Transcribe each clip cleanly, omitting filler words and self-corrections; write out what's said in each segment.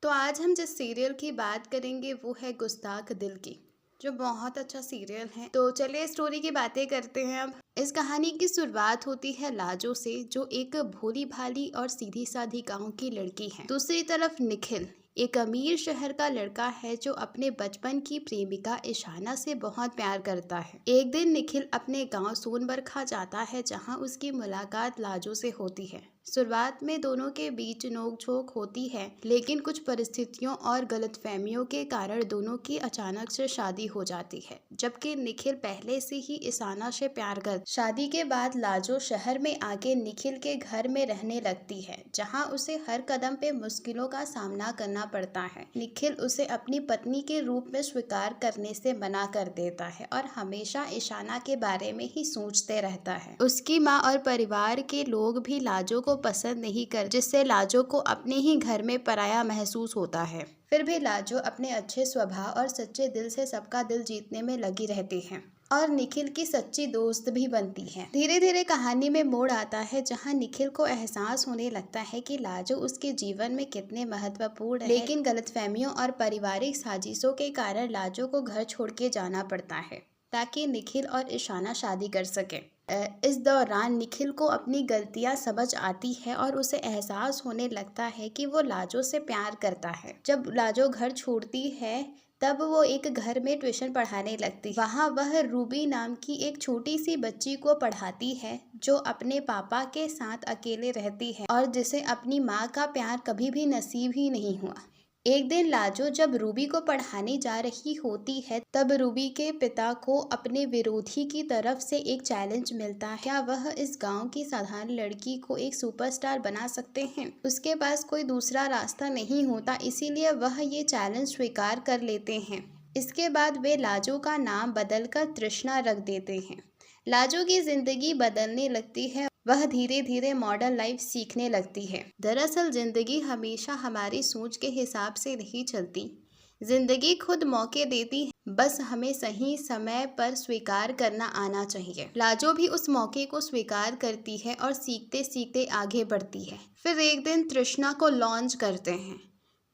तो आज हम जिस सीरियल की बात करेंगे वो है गुस्ताख दिल की, जो बहुत अच्छा सीरियल है। तो चलिए स्टोरी की बातें करते हैं। अब इस कहानी की शुरुआत होती है लाजो से, जो एक भोली भाली और सीधी साधी गांव की लड़की है। दूसरी तरफ निखिल एक अमीर शहर का लड़का है जो अपने बचपन की प्रेमिका ईशाना से बहुत प्यार करता है। एक दिन निखिल अपने गांव सोनबरखा जाता है, जहां उसकी मुलाकात लाजो से होती है। शुरुआत में दोनों के बीच नोकझोंक होती है, लेकिन कुछ परिस्थितियों और गलतफहमियों के कारण दोनों की अचानक से शादी हो जाती है। जबकि निखिल पहले से ही ईशाना से प्यार कर शादी के बाद लाजो शहर में आके निखिल के घर में रहने लगती है, जहां उसे हर कदम पे मुश्किलों का सामना करना पड़ता है। निखिल उसे अपनी पत्नी के रूप में स्वीकार करने से मना कर देता है और हमेशा ईशाना के बारे में ही सोचते रहता है। उसकी माँ और परिवार के लोग भी लाजो को पसंद नहीं कर, जिससे लाजो को अपने ही घर में पराया महसूस होता है। फिर भी लाजो अपने अच्छे स्वभाव और सच्चे दिल से सबका दिल जीतने में लगी रहती है और निखिल की सच्ची दोस्त भी बनती है। धीरे धीरे कहानी में मोड़ आता है, जहां निखिल को एहसास होने लगता है कि लाजो उसके जीवन में कितने महत्वपूर्ण है। लेकिन गलतफहमियों और पारिवारिक साजिशों के कारण लाजो को घर छोड़ के जाना पड़ता है, ताकि निखिल और ईशाना शादी कर सके। इस दौरान निखिल को अपनी गलतियां समझ आती है और उसे एहसास होने लगता है कि वो लाजो से प्यार करता है। जब लाजो घर छोड़ती है तब वो एक घर में ट्यूशन पढ़ाने लगती है। वहाँ वह रूबी नाम की एक छोटी सी बच्ची को पढ़ाती है, जो अपने पापा के साथ अकेले रहती है और जिसे अपनी माँ का प्यार कभी भी नसीब ही नहीं हुआ। एक दिन लाजो जब रूबी को पढ़ाने जा रही होती है, तब रूबी के पिता को अपने विरोधी की तरफ से एक चैलेंज मिलता है। क्या वह इस गांव की साधारण लड़की को एक सुपरस्टार बना सकते हैं? उसके पास कोई दूसरा रास्ता नहीं होता, इसीलिए वह ये चैलेंज स्वीकार कर लेते हैं। इसके बाद वे लाजो का नाम बदलकर तृष्णा रख देते हैं। लाजो की जिंदगी बदलने लगती है, वह धीरे धीरे मॉडर्न लाइफ सीखने लगती है। दरअसल जिंदगी हमेशा हमारी सोच के हिसाब से नहीं चलती। जिंदगी खुद मौके देती है, बस हमें सही समय पर स्वीकार करना आना चाहिए। लाजो भी उस मौके को स्वीकार करती है और सीखते सीखते आगे बढ़ती है। फिर एक दिन तृष्णा को लॉन्च करते हैं।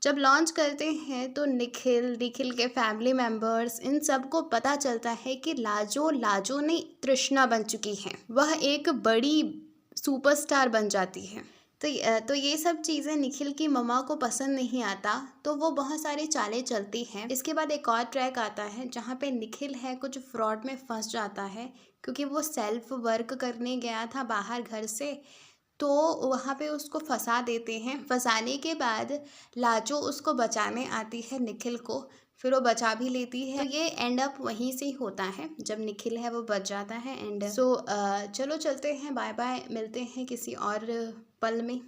जब लॉन्च करते हैं तो निखिल के फैमिली मेंबर्स इन सबको पता चलता है कि लाजो नहीं तृष्णा बन चुकी है। वह एक बड़ी सुपरस्टार बन जाती है। तो ये सब चीज़ें निखिल की मम्मा को पसंद नहीं आता, तो वो बहुत सारी चालें चलती हैं। इसके बाद एक और ट्रैक आता है जहाँ पे निखिल है कुछ फ्रॉड में फंस जाता है, क्योंकि वो सेल्फ वर्क करने गया था बाहर घर से, तो वहाँ पे उसको फंसा देते हैं। फंसाने के बाद लाजो उसको बचाने आती है निखिल को, फिर वो बचा भी लेती है। तो ये एंड अप वहीं से ही होता है, जब निखिल है वो बच जाता है। एंड चलो चलते हैं, बाय बाय, मिलते हैं किसी और पल में।